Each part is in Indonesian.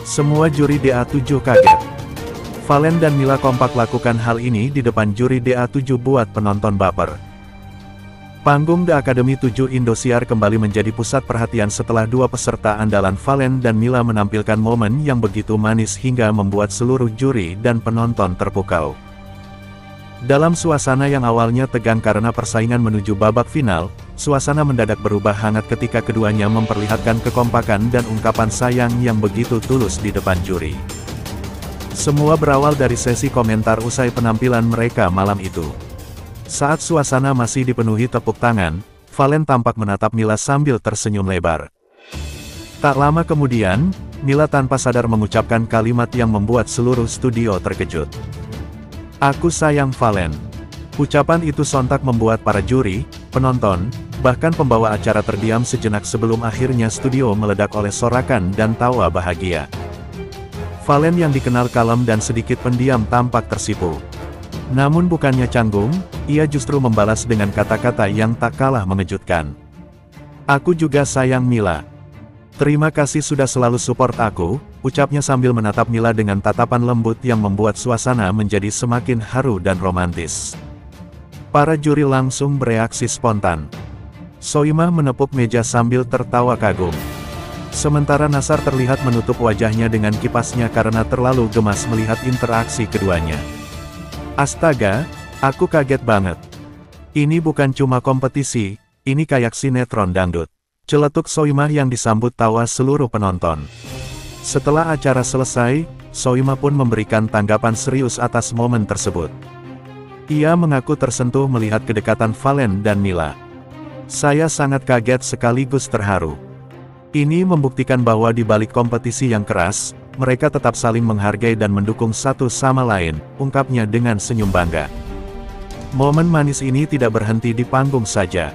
Semua juri DA7 kaget. Valen dan Mila kompak lakukan hal ini di depan juri DA7 buat penonton baper. Panggung The Academy 7 Indosiar kembali menjadi pusat perhatian setelah dua peserta andalan Valen dan Mila menampilkan momen yang begitu manis hingga membuat seluruh juri dan penonton terpukau. Dalam suasana yang awalnya tegang karena persaingan menuju babak final, suasana mendadak berubah hangat ketika keduanya memperlihatkan kekompakan dan ungkapan sayang yang begitu tulus di depan juri. Semua berawal dari sesi komentar usai penampilan mereka malam itu. Saat suasana masih dipenuhi tepuk tangan, Valen tampak menatap Mila sambil tersenyum lebar. Tak lama kemudian, Mila tanpa sadar mengucapkan kalimat yang membuat seluruh studio terkejut. "Aku sayang Valen." Ucapan itu sontak membuat para juri, penonton, bahkan pembawa acara terdiam sejenak sebelum akhirnya studio meledak oleh sorakan dan tawa bahagia. Valen yang dikenal kalem dan sedikit pendiam tampak tersipu. Namun bukannya canggung, ia justru membalas dengan kata-kata yang tak kalah mengejutkan. "Aku juga sayang Mila. Terima kasih sudah selalu support aku," ucapnya sambil menatap Mila dengan tatapan lembut yang membuat suasana menjadi semakin haru dan romantis. Para juri langsung bereaksi spontan. Soimah menepuk meja sambil tertawa kagum. Sementara Nasar terlihat menutup wajahnya dengan kipasnya karena terlalu gemas melihat interaksi keduanya. "Astaga, aku kaget banget. Ini bukan cuma kompetisi, ini kayak sinetron dangdut," celetuk Soimah yang disambut tawa seluruh penonton. Setelah acara selesai, Soimah pun memberikan tanggapan serius atas momen tersebut. Ia mengaku tersentuh melihat kedekatan Valen dan Mila. "Saya sangat kaget sekaligus terharu. Ini membuktikan bahwa di balik kompetisi yang keras, mereka tetap saling menghargai dan mendukung satu sama lain," ungkapnya dengan senyum bangga. Momen manis ini tidak berhenti di panggung saja.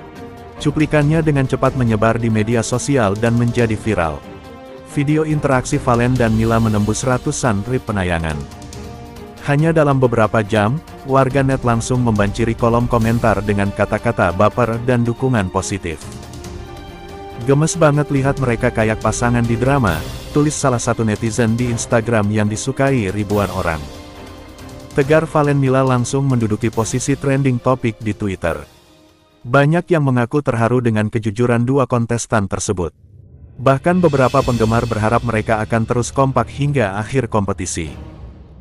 Cuplikannya dengan cepat menyebar di media sosial dan menjadi viral. Video interaksi Valen dan Mila menembus ratusan ribu penayangan. Hanya dalam beberapa jam, warganet langsung membanjiri kolom komentar dengan kata-kata baper dan dukungan positif. "Gemes banget lihat mereka kayak pasangan di drama," tulis salah satu netizen di Instagram yang disukai ribuan orang. Tegar Valen Mila langsung menduduki posisi trending topik di Twitter. Banyak yang mengaku terharu dengan kejujuran dua kontestan tersebut. Bahkan beberapa penggemar berharap mereka akan terus kompak hingga akhir kompetisi.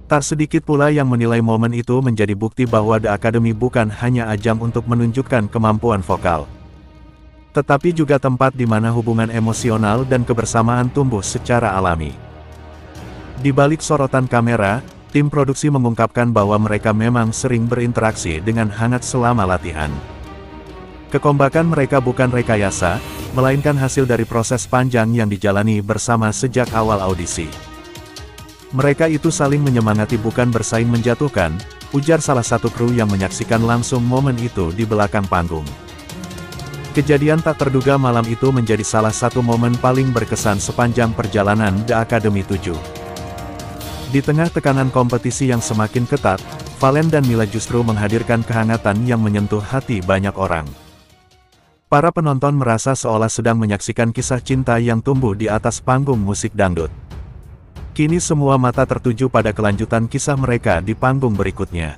Tak sedikit pula yang menilai momen itu menjadi bukti bahwa The Academy bukan hanya ajang untuk menunjukkan kemampuan vokal, tetapi juga tempat di mana hubungan emosional dan kebersamaan tumbuh secara alami. Di balik sorotan kamera, tim produksi mengungkapkan bahwa mereka memang sering berinteraksi dengan hangat selama latihan. Kekompakan mereka bukan rekayasa, melainkan hasil dari proses panjang yang dijalani bersama sejak awal audisi. "Mereka itu saling menyemangati bukan bersaing menjatuhkan," ujar salah satu kru yang menyaksikan langsung momen itu di belakang panggung. Kejadian tak terduga malam itu menjadi salah satu momen paling berkesan sepanjang perjalanan The Academy 7. Di tengah tekanan kompetisi yang semakin ketat, Valen dan Mila justru menghadirkan kehangatan yang menyentuh hati banyak orang. Para penonton merasa seolah sedang menyaksikan kisah cinta yang tumbuh di atas panggung musik dangdut. Kini semua mata tertuju pada kelanjutan kisah mereka di panggung berikutnya.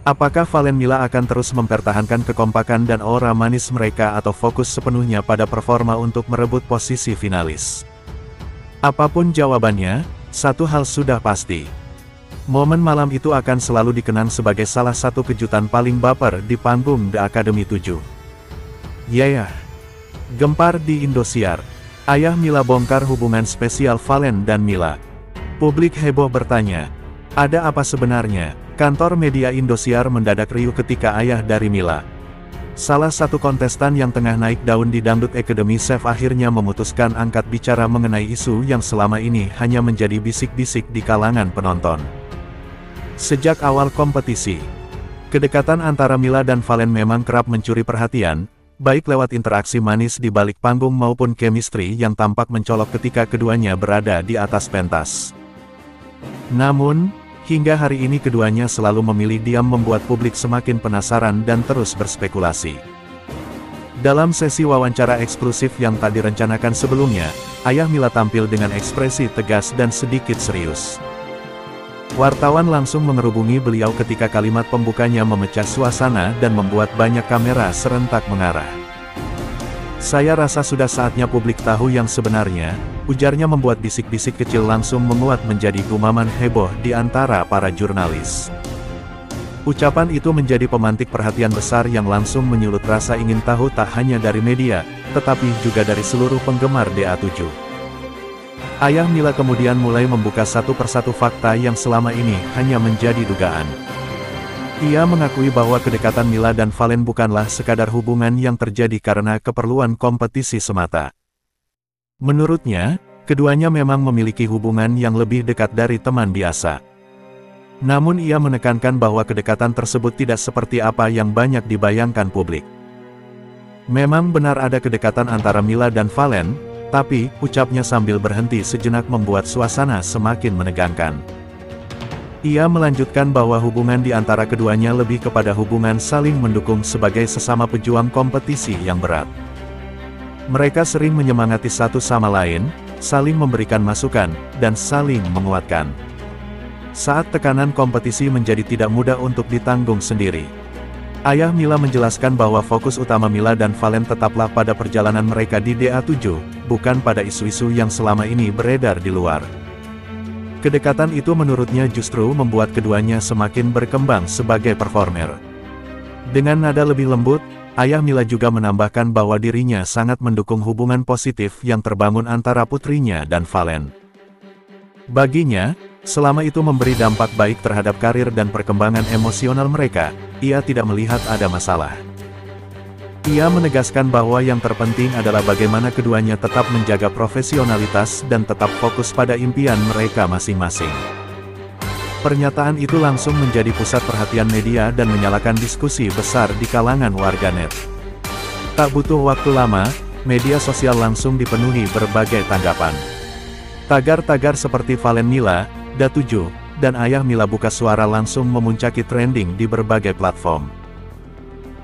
Apakah Valen Mila akan terus mempertahankan kekompakan dan aura manis mereka atau fokus sepenuhnya pada performa untuk merebut posisi finalis? Apapun jawabannya, satu hal sudah pasti. Momen malam itu akan selalu dikenang sebagai salah satu kejutan paling baper di panggung The Academy 7. Yayah. Gempar di Indosiar. Ayah Mila bongkar hubungan spesial Valen dan Mila. Publik heboh bertanya, ada apa sebenarnya? Kantor media Indosiar mendadak riuh ketika ayah dari Mila, salah satu kontestan yang tengah naik daun di Dangdut Academy Chef, akhirnya memutuskan angkat bicara mengenai isu yang selama ini hanya menjadi bisik-bisik di kalangan penonton. Sejak awal kompetisi, kedekatan antara Mila dan Valen memang kerap mencuri perhatian, baik lewat interaksi manis di balik panggung maupun chemistry yang tampak mencolok ketika keduanya berada di atas pentas. Namun, hingga hari ini keduanya selalu memilih diam, membuat publik semakin penasaran dan terus berspekulasi. Dalam sesi wawancara eksklusif yang tak direncanakan sebelumnya, ayah Mila tampil dengan ekspresi tegas dan sedikit serius. Wartawan langsung mengerubungi beliau ketika kalimat pembukanya memecah suasana dan membuat banyak kamera serentak mengarah. "Saya rasa sudah saatnya publik tahu yang sebenarnya," ujarnya membuat bisik-bisik kecil langsung menguat menjadi gumaman heboh di antara para jurnalis. Ucapan itu menjadi pemantik perhatian besar yang langsung menyulut rasa ingin tahu tak hanya dari media, tetapi juga dari seluruh penggemar DA7. Ayah Mila kemudian mulai membuka satu persatu fakta yang selama ini hanya menjadi dugaan. Ia mengakui bahwa kedekatan Mila dan Fallen bukanlah sekadar hubungan yang terjadi karena keperluan kompetisi semata. Menurutnya, keduanya memang memiliki hubungan yang lebih dekat dari teman biasa. Namun ia menekankan bahwa kedekatan tersebut tidak seperti apa yang banyak dibayangkan publik. Memang benar ada kedekatan antara Mila dan Fallen, tapi, ucapnya sambil berhenti sejenak membuat suasana semakin menegangkan. Ia melanjutkan bahwa hubungan di antara keduanya lebih kepada hubungan saling mendukung sebagai sesama pejuang kompetisi yang berat. Mereka sering menyemangati satu sama lain, saling memberikan masukan, dan saling menguatkan. Saat tekanan kompetisi menjadi tidak mudah untuk ditanggung sendiri. Ayah Mila menjelaskan bahwa fokus utama Mila dan Fallen tetaplah pada perjalanan mereka di DA7, bukan pada isu-isu yang selama ini beredar di luar. Kedekatan itu menurutnya justru membuat keduanya semakin berkembang sebagai performer. Dengan nada lebih lembut, ayah Mila juga menambahkan bahwa dirinya sangat mendukung hubungan positif yang terbangun antara putrinya dan Fallen. Baginya, selama itu memberi dampak baik terhadap karir dan perkembangan emosional mereka, ia tidak melihat ada masalah. Ia menegaskan bahwa yang terpenting adalah bagaimana keduanya tetap menjaga profesionalitas dan tetap fokus pada impian mereka masing-masing. Pernyataan itu langsung menjadi pusat perhatian media dan menyalakan diskusi besar di kalangan warganet. Tak butuh waktu lama, media sosial langsung dipenuhi berbagai tanggapan. Tagar-tagar seperti Fallen Mila, DA7, dan ayah Mila buka suara langsung memuncaki trending di berbagai platform.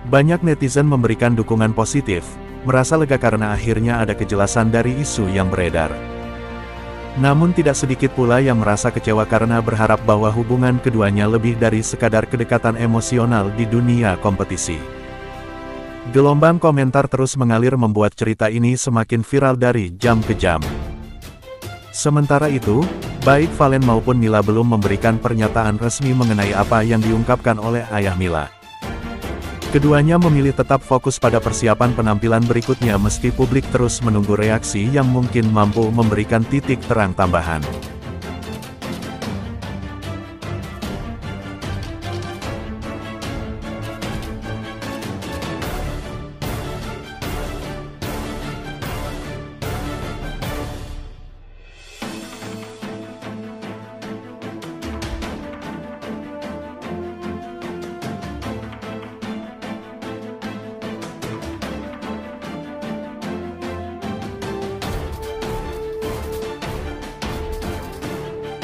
Banyak netizen memberikan dukungan positif, merasa lega karena akhirnya ada kejelasan dari isu yang beredar. Namun tidak sedikit pula yang merasa kecewa karena berharap bahwa hubungan keduanya lebih dari sekadar kedekatan emosional di dunia kompetisi. Gelombang komentar terus mengalir membuat cerita ini semakin viral dari jam ke jam. Sementara itu, baik Fallen maupun Mila belum memberikan pernyataan resmi mengenai apa yang diungkapkan oleh ayah Mila. Keduanya memilih tetap fokus pada persiapan penampilan berikutnya meski publik terus menunggu reaksi yang mungkin mampu memberikan titik terang tambahan.